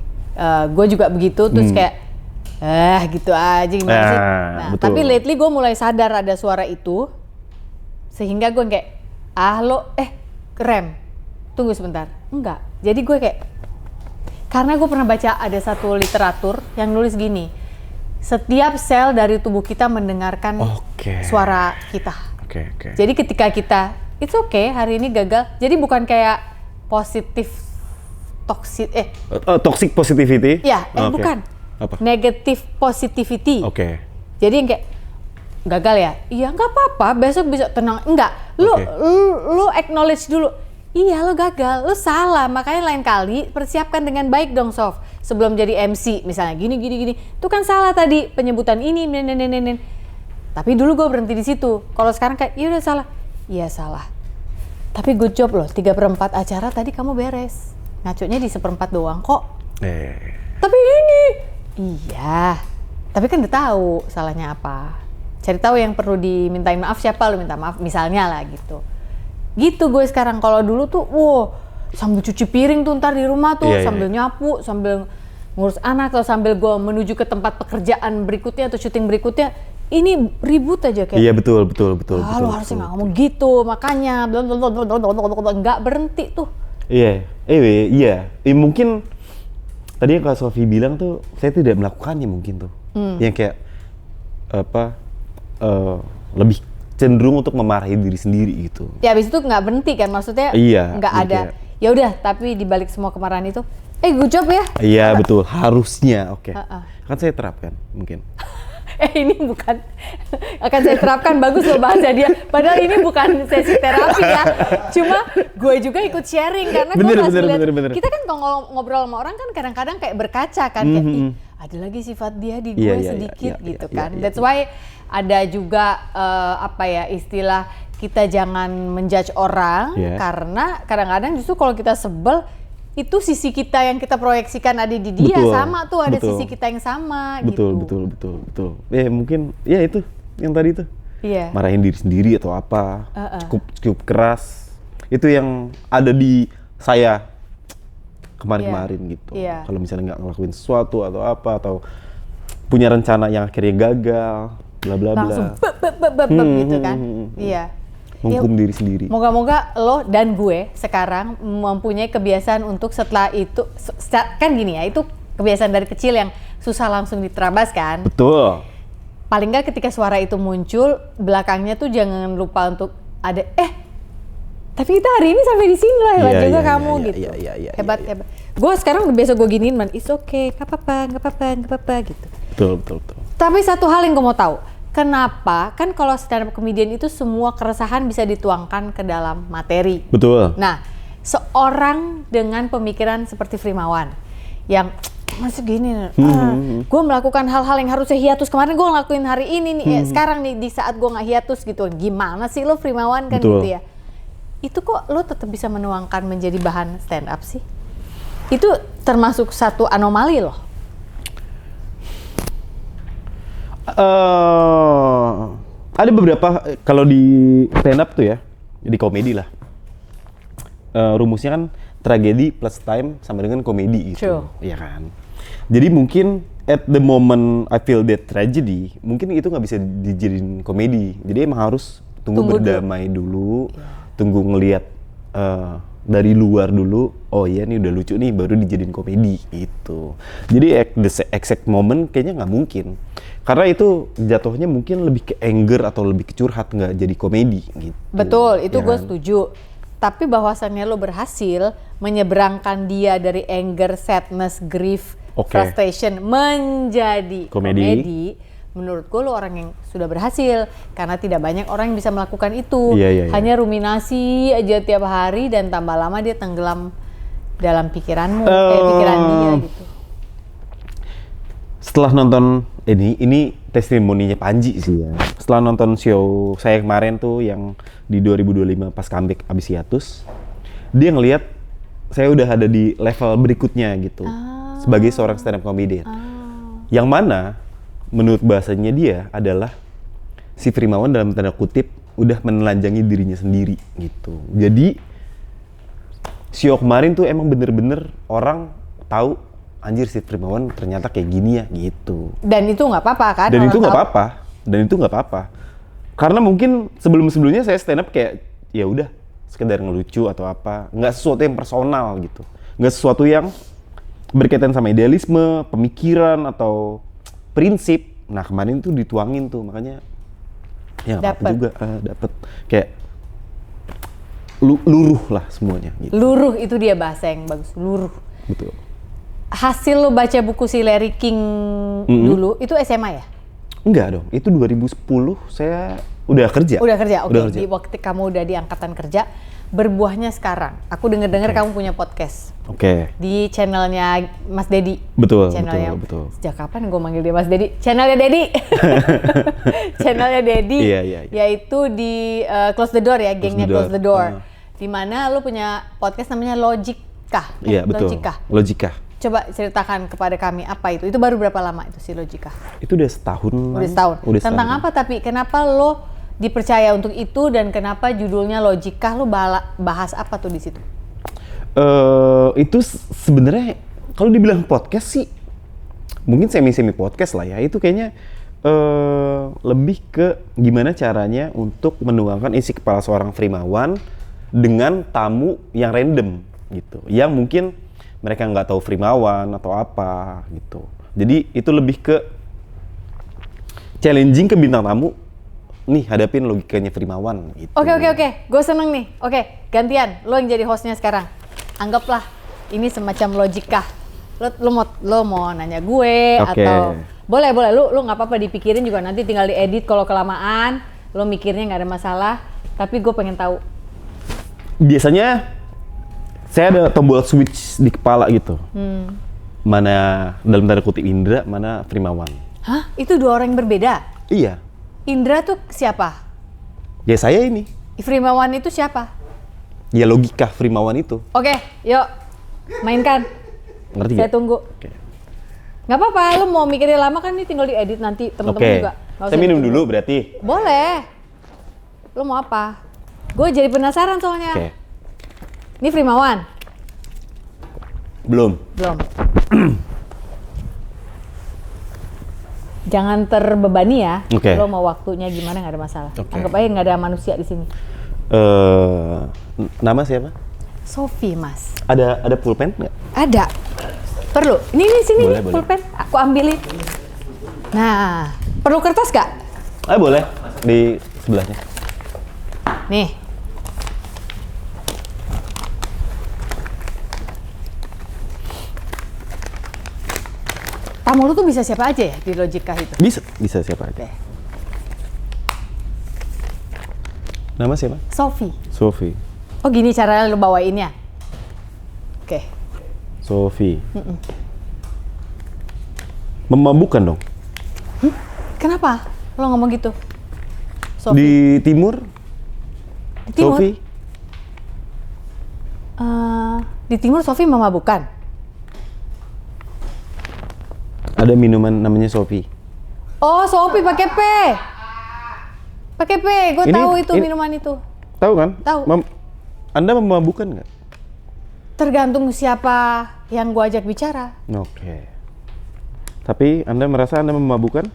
Gue juga begitu, terus kayak gitu aja gimana sih. Nah, betul. tapi lately gue mulai sadar ada suara itu, sehingga gue kayak rem, tunggu sebentar, enggak. Jadi gue kayak, karena gue pernah baca ada satu literatur yang nulis gini, setiap sel dari tubuh kita mendengarkan suara kita. Oke. Jadi ketika kita it's okay, hari ini gagal. Jadi bukan kayak toxic positivity. Ya, bukan. Apa? Negative positivity. Oke. Jadi yang kayak gagal ya? Iya, nggak apa-apa, besok bisa tenang. Enggak, lu acknowledge dulu. Iya, lo gagal, lo salah. Makanya lain kali persiapkan dengan baik dong, Sof. Sebelum jadi MC, misalnya gini. Itu kan salah tadi penyebutan ini. Tapi dulu gue berhenti di situ. Kalau sekarang kayak, iya udah salah. Iya salah. Tapi good job loh, 3/4 acara tadi kamu beres. Ngaconya di 1/4 doang kok. Tapi ini. Iya. Tapi kan udah tahu salahnya apa. Cari tahu yang perlu dimintain maaf siapa, lo minta maaf misalnya lah gitu. Gitu gue sekarang. Kalau dulu tuh, sambil cuci piring tuh ntar di rumah tuh, sambil nyapu, sambil ngurus anak, atau sambil gue menuju ke tempat pekerjaan berikutnya atau syuting berikutnya. Ini ribut aja kayak. Iya betul. Lo harusnya nggak ngomong gitu, makanya nggak berhenti tuh. Iya. Mungkin tadi yang Kak Sofi bilang tuh, saya tidak melakukannya mungkin tuh. Yang kayak lebih cenderung untuk memarahi diri sendiri gitu. Ya abis itu nggak berhenti kan, maksudnya nggak ada. Ya udah, tapi dibalik semua kemarahan itu, good job ya. Iya betul, harusnya oke. Kan saya terapkan mungkin. Ini bukan akan saya terapkan, bagus loh bahasa dia. Padahal ini bukan sesi terapi ya. Cuma gue juga ikut sharing karena gue bener. kita kan kalau ngobrol sama orang kan kadang-kadang kayak berkaca kan, kayak ih, ada lagi sifat dia di gue sedikit gitu kan. That's why ada juga istilah kita jangan menjudge orang karena kadang-kadang justru kalau kita sebel itu sisi kita yang kita proyeksikan ada di dia sama tuh ada sisi kita yang sama gitu. Betul. Mungkin ya itu yang tadi tuh. Iya. Marahin diri sendiri atau apa. Cukup keras. Itu yang ada di saya kemarin-kemarin gitu. Iya. Kalau misalnya nggak ngelakuin sesuatu atau apa atau punya rencana yang akhirnya gagal, bla bla bla. Langsung gitu kan. Iya. Menghukum diri sendiri. Moga-moga lo dan gue sekarang mempunyai kebiasaan untuk setelah itu, kan gini ya, itu kebiasaan dari kecil yang susah langsung diterabas kan. Betul. Paling nggak ketika suara itu muncul, belakangnya tuh jangan lupa untuk ada, tapi kita hari ini sampai di sini loh, hebat juga kamu gitu. Hebat. Gue sekarang udah biasa gue giniin, man, it's okay, nggak apa-apa gitu. Betul. Tapi satu hal yang gue mau tahu, kenapa kan kalau stand up comedian itu semua keresahan bisa dituangkan ke dalam materi. Betul. Nah, seorang dengan pemikiran seperti Frimawan yang masih gini, gue melakukan hal-hal yang harusnya hiatus kemarin gue ngelakuin hari ini nih, sekarang nih di saat gue nggak hiatus gitu, gimana sih lo Frimawan kan gitu ya? Itu kok lo tetap bisa menuangkan menjadi bahan stand up sih? Itu termasuk satu anomali loh. Ada beberapa kalau di stand up tuh ya, di komedi lah. Rumusnya kan tragedi plus time sama dengan komedi gitu. Iya kan. Jadi mungkin at the moment I feel that tragedy, mungkin itu nggak bisa dijadiin komedi. Jadi emang harus tunggu berdamai dulu, tunggu ngelihat dari luar dulu. Oh iya nih udah lucu nih, baru dijadiin komedi gitu. Jadi at the exact moment kayaknya nggak mungkin. Karena itu jatuhnya mungkin lebih ke anger atau lebih ke curhat, nggak jadi komedi gitu. Betul, itu gue setuju. Tapi bahwasannya lo berhasil menyeberangkan dia dari anger, sadness, grief, frustration menjadi komedi. Menurut gue lo orang yang sudah berhasil. Karena tidak banyak orang yang bisa melakukan itu. Hanya ruminasi aja tiap hari dan tambah lama dia tenggelam dalam pikiranmu, pikiran dia gitu. Setelah nonton ini testimoninya Panji sih ya. Setelah nonton show saya kemarin tuh yang di 2025 pas comeback abis hiatus, dia ngelihat saya udah ada di level berikutnya gitu sebagai seorang stand up comedian. Yang mana menurut bahasanya dia adalah si Frimawan dalam tanda kutip udah menelanjangi dirinya sendiri gitu. Jadi show kemarin tuh emang bener-bener orang tahu anjir si Frimawan ternyata kayak gini ya gitu. Dan itu nggak apa-apa kan? Dan itu nggak apa-apa. Karena mungkin sebelumnya saya stand up kayak ya udah sekedar ngelucu atau apa, nggak sesuatu yang personal gitu, nggak sesuatu yang berkaitan sama idealisme, pemikiran atau prinsip. Nah kemarin tuh dituangin tuh, makanya ya nggak apa juga dapet kayak luruh lah semuanya. Gitu. Luruh itu dia bahasa yang bagus, luruh. Betul. Hasil lo baca buku si Larry King dulu, itu SMA ya? Enggak dong, itu 2010 saya udah kerja. Oke. Di waktu kamu udah di angkatan kerja, berbuahnya sekarang. Aku dengar kamu punya podcast. Di channelnya Mas Dedi. Betul. Sejak kapan gue manggil dia Mas Dedi? Channelnya Dedi. Channelnya Dedi. Iya. Yaitu di Close the Door ya, gengnya Close the Door. Di mana lo punya podcast namanya Logika. Iya, betul. Logika. Coba ceritakan kepada kami apa itu. Itu baru berapa lama itu si Logika? Itu udah setahun. Tentang apa tapi? Kenapa lo dipercaya untuk itu dan kenapa judulnya Logika? Lo bahas apa tuh di situ? Itu sebenarnya kalau dibilang podcast sih mungkin semi podcast lah ya. Itu kayaknya lebih ke gimana caranya untuk menuangkan isi kepala seorang Frimawan dengan tamu yang random gitu. Yang mungkin mereka nggak tahu Frimawan atau apa gitu. Jadi itu lebih ke challenging ke bintang tamu. Nih hadapin logikanya Frimawan gitu. Oke. Gue seneng nih. Oke, gantian. Lo yang jadi hostnya sekarang. Anggaplah ini semacam Logika. Lo mau nanya gue atau Boleh. Lu nggak apa-apa dipikirin juga, nanti tinggal diedit kalau kelamaan. Lu mikirnya nggak ada masalah. Tapi gue pengen tahu. Biasanya saya ada tombol switch di kepala gitu. Mana dalam tanda kutip Indra, mana Primawan. Hah? Itu dua orang yang berbeda? Iya. Indra tuh siapa? Ya saya ini. Primawan itu siapa? Ya logika Primawan itu. Oke, yuk mainkan. Ngerti Saya gak? tunggu. Oke. Nggak apa-apa, lu mau mikirin lama kan ini tinggal diedit nanti temen-temen Oke. juga. Nggak Saya usah minum ditunggu. dulu berarti. Boleh. Lu mau apa? Gue jadi penasaran soalnya. Oke. Ini Primawan? Belum. Belum. Jangan terbebani ya. Oke. Lo mau waktunya gimana nggak ada masalah. Oke. Anggap aja nggak ada manusia di sini. Nama siapa? Sofi, Mas. Ada pulpen nggak? Ada. Perlu? Ini sini Boleh, nih boleh. pulpen. Aku ambilin. Nah, perlu kertas gak? Boleh. Di sebelahnya. Nih. Tamu lu tuh bisa siapa aja ya di Logika itu? Bisa siapa aja. Nama siapa? Sofi. Sofi. Oh gini caranya lu bawainnya? Oke. Sofi. Memabukkan dong. Kenapa lo ngomong gitu? Sofi. Di timur. Di timur? Sofi. Di timur Sofi memabukkan? Ada minuman namanya Sofi. Oh, Sofi pakai P. Pakai P, gue Ini- tahu itu ini- minuman itu. Tahu kan? Tahu. Anda memabukkan nggak? Tergantung siapa yang gue ajak bicara. Oke. Tapi Anda merasa Anda memabukkan?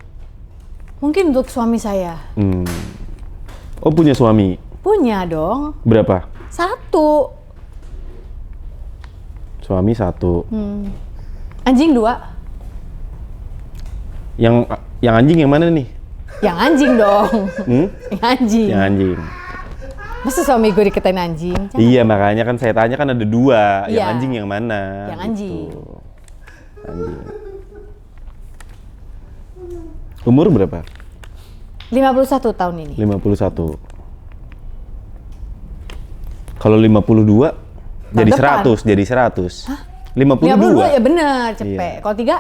Mungkin untuk suami saya. Oh, punya suami. Punya dong. Berapa? 1. Suami 1. Anjing 2. Yang anjing yang mana nih? Yang anjing dong. Yang anjing. Yang anjing. Masa suami gue dikatain anjing? Jangan. Iya, makanya kan saya tanya kan ada 2. Yang Iya. anjing yang mana? Yang anjing. Gitu. Anjing. Umur berapa? 51 tahun ini. 51. Kalau 52 jadi depan. 100, jadi 100. Hah? 52. 52 ya bener, cepet. Iya. Kalau 3?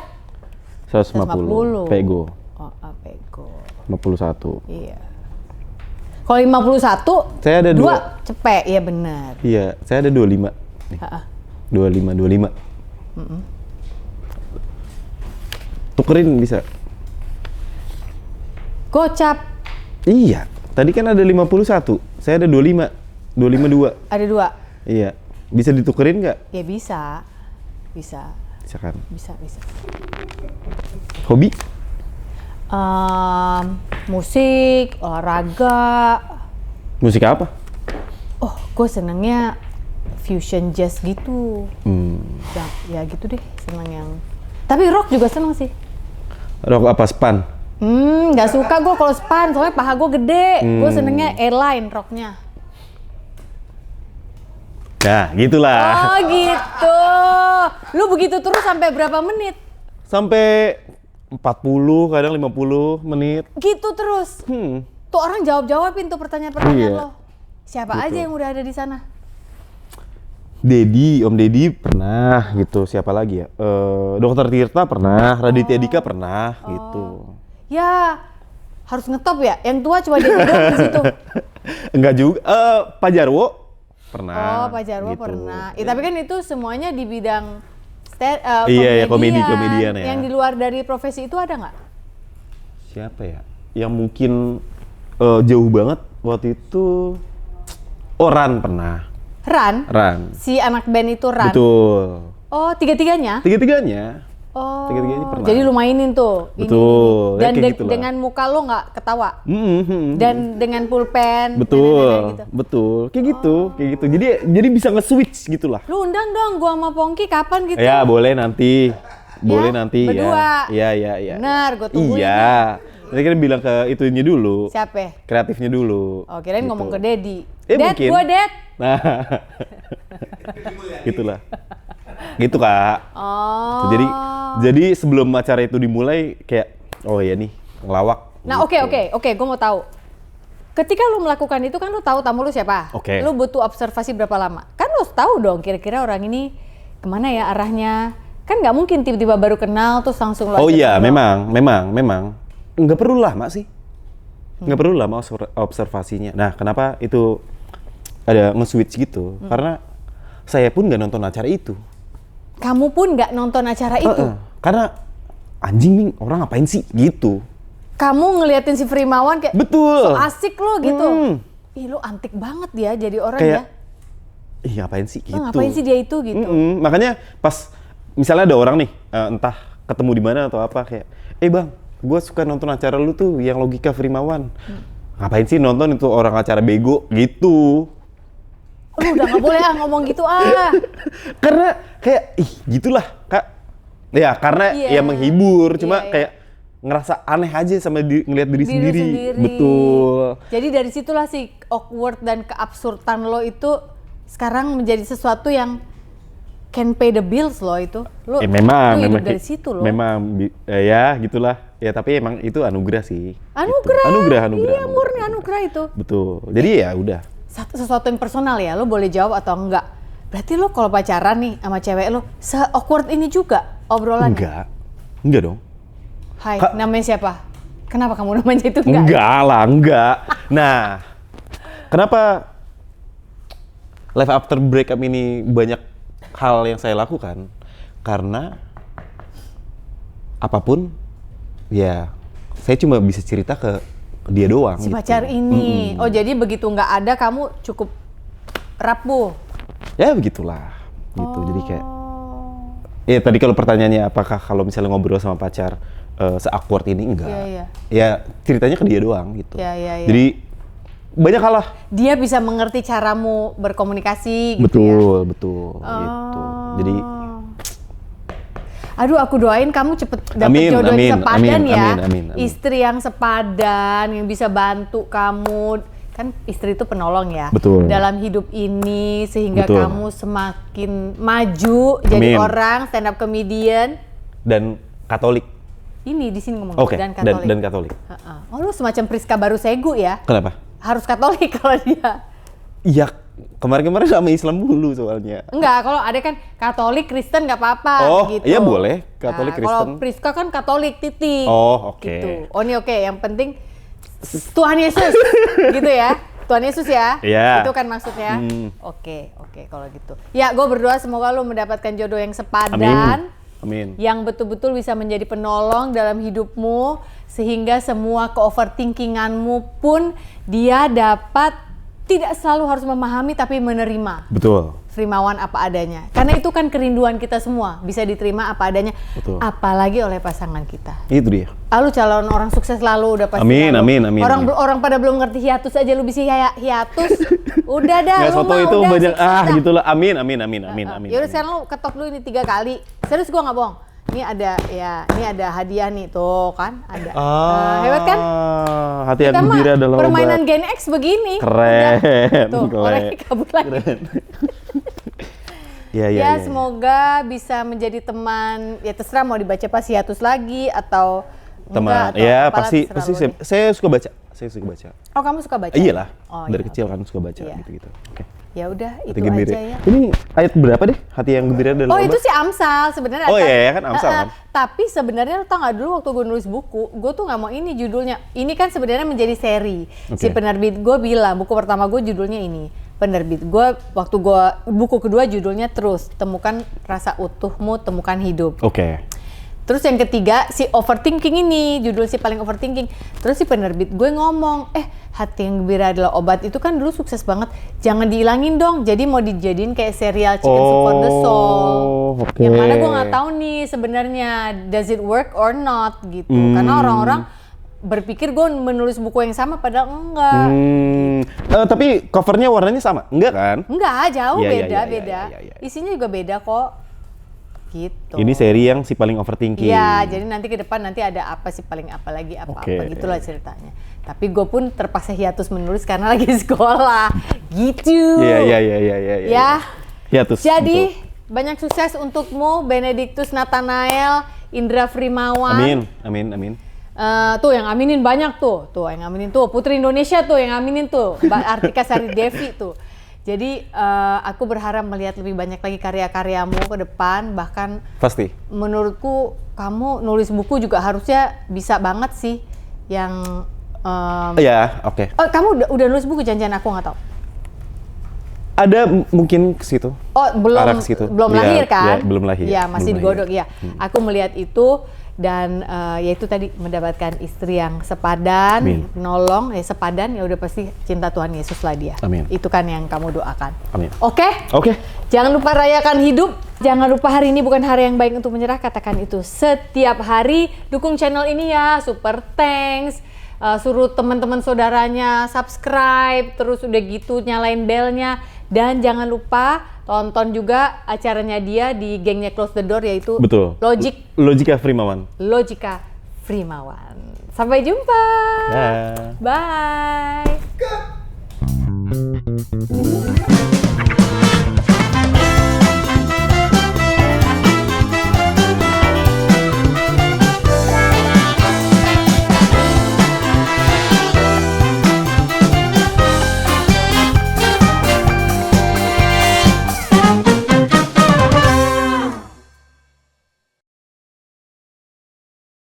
150. Pego. Oh, pego. 51. Iya. Kalau 51, Saya ada 2 2. cepet, iya bener. Iya, saya ada 25. Nih. Ha-ha. 25. Tukerin bisa. Gocap. Iya, tadi kan ada 51. Saya ada 25. 252. Ada 2. Iya. Bisa ditukerin nggak? Ya bisa. Bisa. Bisa kan. Bisa. Hobi? Musik, olahraga. Musik apa? Oh, gue senengnya fusion jazz gitu. Ya gitu deh, seneng yang. Tapi rock juga seneng sih. Rock apa, span? Nggak suka gue kalau span, soalnya paha gue gede. Gue senengnya airline rocknya. Nah, gitulah. Oh gitu. Lu begitu terus sampai berapa menit? Sampai 40, kadang 50 menit. Gitu terus. Tuh orang jawabin tuh pertanyaan-pertanyaan Iya. lo. Siapa Gitu. aja yang udah ada di sana? Om Deddy pernah gitu. Siapa lagi ya? Dokter Tirta pernah, Raditya Dika pernah gitu. Ya harus ngetop ya. Yang tua cuma dia doang di situ. Enggak juga. Pak Jarwo pernah. Oh, Pak Jarwo gitu. pernah. Ya, tapi kan itu semuanya di bidang Iya, ya, komedian ya. Yang di luar dari profesi itu ada nggak? Siapa ya? Yang mungkin jauh banget waktu itu. Ran pernah. Ran. Si anak band itu Ran. Betul. Oh, tiga-tiganya? Tiga-tiganya. Oh, Tiga-tiganya pernah. jadi lu mainin tuh. Betul, ya Dan kayak gitulah. dengan muka lo nggak ketawa. Dan dengan pulpen. Betul, gitu. betul. Kayak gitu. Jadi bisa nge-switch gitu lah. Lu undang dong gua sama Pongki kapan gitu? Ya, boleh nanti. Boleh nanti berdua. ya. Iya. Benar, gua tungguin. Iya. Nanti kan bilang ke itunya dulu. Siapa? Kreatifnya dulu. Oh, kirain Gitu. ngomong ke Dedi. Dad, Mungkin. gua Dad. Nah. Gitulah. Gitu, Kak. Oh. Jadi sebelum acara itu dimulai kayak Oh iya nih, ngelawak. Nah gitu. oke, gue mau tahu. Ketika lu melakukan itu kan lu tahu tamu lu siapa? Oke. Lu butuh observasi berapa lama? Kan lu tahu dong kira-kira orang ini kemana ya arahnya. Kan nggak mungkin tiba-tiba baru kenal terus langsung lu Oh ajak iya, ngobrol. memang. Nggak perlu lama sih. Nggak perlu lama observasinya. Nah, kenapa itu ada nge-switch gitu? Karena saya pun nggak nonton acara itu. Kamu pun nggak nonton acara itu? Karena anjing nih, orang ngapain sih gitu. Kamu ngeliatin si Frimawan kayak Betul. so asik lo gitu. Ih lu antik banget ya jadi orang Kayak, ya. ih ngapain sih gitu. Ngapain sih dia itu gitu. Makanya pas misalnya ada orang nih, entah ketemu di mana atau apa kayak, bang, gue suka nonton acara lu tuh yang Logika Frimawan. Ngapain sih nonton itu orang acara bego gitu. Lu udah nggak boleh ngomong gitu Karena kayak, gitulah kak. Ya karena ya menghibur, cuma kayak ngerasa aneh aja sama ngelihat diri sendiri. Betul. Jadi dari situlah si awkward dan keabsurdan lo itu sekarang menjadi sesuatu yang can pay the bills lo itu. Lo Memang dari situ lo. Memang ya gitulah. Ya tapi emang itu anugerah sih. Anugerah. Gitu. Anugerah. Iya murni anugerah itu. Betul. Jadi ya udah. Sesuatu yang personal ya, lo boleh jawab atau enggak. Berarti lo kalau pacaran nih sama cewek lo se-awkward ini juga obrolannya? Enggak dong. Hai, namanya siapa? Kenapa kamu namanya itu enggak? Enggak. Nah, kenapa life after breakup ini banyak hal yang saya lakukan? Karena apapun, ya saya cuma bisa cerita ke dia doang. Si gitu. pacar ini. Oh jadi begitu nggak ada kamu cukup rapuh? Ya begitulah. Gitu. Jadi kayak, ya tadi kalau pertanyaannya apakah kalau misalnya ngobrol sama pacar, se-awkward ini enggak. Iya. Ya ceritanya ke dia doang gitu. Iya. Jadi banyak hal lah. Dia bisa mengerti caramu berkomunikasi gitu ya. Betul gitu. Jadi aduh aku doain kamu cepet dapet jodoh yang sepadan ya. Amin. Istri yang sepadan yang bisa bantu kamu. Kan istri itu penolong ya. Betul. Dalam hidup ini sehingga Betul. kamu semakin maju jadi orang stand up comedian dan Katolik. Ini di sini ngomong Dan dan Katolik. Katolik. Dan Katolik. Oh lu semacam Priska Barusegu ya? Kenapa? Harus Katolik kalau dia. Iya, kemarin-kemarin sama Islam dulu soalnya. Enggak, kalau ada kan Katolik Kristen nggak apa-apa gitu. Iya boleh, Katolik Kristen. Kalau Priska kan Katolik titik. Oh, oke. Gitu. Oh ini oke, yang penting Tuhan Yesus gitu ya. Tuhan Yesus ya. Iya. Itu kan maksudnya. Oke, kalau gitu. Ya, gue berdoa semoga lu mendapatkan jodoh yang sepadan. Amin. Yang betul-betul bisa menjadi penolong dalam hidupmu sehingga semua ke-overthinkinganmu pun dia dapat tidak selalu harus memahami tapi menerima. Betul. Frimawan apa adanya. Karena itu kan kerinduan kita semua, bisa diterima apa adanya. Betul. Apalagi oleh pasangan kita. Itu dia. Lu calon orang sukses lalu udah pasti. Amin. Orang pada belum ngerti hiatus aja lu bisa hiatus. Udah dah Nggak lu soto mah itu udah banyak sukses dah. gitulah. Amin. Yaudah sekarang lu ketok dulu ini 3 kali. Serius gua nggak bohong. Ini ada hadiah nih tuh kan ada. Hebat kan? Hati yang Kita mah gembira adalah permainan obat. Gen X begini. Keren. Udah. Tuh, Keren. orangnya kabur lagi. Ya, semoga bisa menjadi teman. Ya terserah mau dibaca pas hiatus lagi atau teman. enggak, atau Ya apalah, pasti terserah lu deh. saya suka baca. Oh kamu suka baca? Iyalah. Oh, Dari iya, kecil kan suka baca Iya. gitu-gitu. Oke. Ya udah itu Hati gembira. aja ya. Ini ayat berapa deh? Hati yang gembira adalah Oh obat? itu sih Amsal sebenarnya. Oh iya kan Amsal kan. Tapi sebenarnya lo tau nggak dulu waktu gue nulis buku, gue tuh nggak mau ini judulnya. Ini kan sebenarnya menjadi seri. Si Oke. penerbit gue bilang buku pertama gue judulnya ini. Penerbit gue waktu gue buku kedua judulnya Terus Temukan Rasa Utuhmu, Temukan Hidup. Oke. Terus yang ketiga si overthinking ini, judul si paling overthinking. Terus si penerbit gue ngomong, hati yang gembira adalah obat itu kan dulu sukses banget. Jangan dihilangin dong. Jadi mau dijadiin kayak serial Chicken Soup for the Soul. Oke. Yang mana gue nggak tahu nih sebenarnya does it work or not gitu. Karena orang-orang berpikir gue menulis buku yang sama padahal enggak. Tapi covernya warnanya sama, enggak kan? Enggak, jauh Iya, beda. iya. Isinya juga beda kok. Gitu. Ini seri yang si paling overthinking. Iya, jadi nanti ke depan nanti ada apa sih paling apa lagi apa-apa gitulah ceritanya. Tapi gue pun terpaksa hiatus menulis karena lagi sekolah. Gitu. Iya. Ya. Hiatus. Jadi banyak sukses untukmu Benedictus Nathanael Indra Frimawan. Amin. Tuh yang aminin banyak tuh yang aminin tuh Putri Indonesia tuh yang aminin tuh Mbak Artika Sari Devi tuh. Jadi aku berharap melihat lebih banyak lagi karya-karyamu ke depan, bahkan pasti. Menurutku kamu nulis buku juga harusnya bisa banget sih yang ya, oke. Oh, kamu udah nulis buku jangan-jangan aku nggak tahu. Ada mungkin ke situ. Oh, belum lahir kan? Ya, belum lahir. Ya, masih digodok ya. Aku melihat itu dan ya itu tadi mendapatkan istri yang sepadan, nolong, sepadan, ya udah pasti cinta Tuhan Yesus lah dia. Amin. Itu kan yang kamu doakan. Amin. Oke? Oke. Jangan lupa rayakan hidup. Jangan lupa hari ini bukan hari yang baik untuk menyerah. Katakan itu setiap hari. Dukung channel ini ya. Super thanks. Suruh teman-teman saudaranya subscribe. Terus udah gitu nyalain belnya. Dan jangan lupa tonton juga acaranya dia di gengnya Close the Door, yaitu betul. Logika Frimawan. Logika Frimawan. Sampai jumpa. Bye. Bye.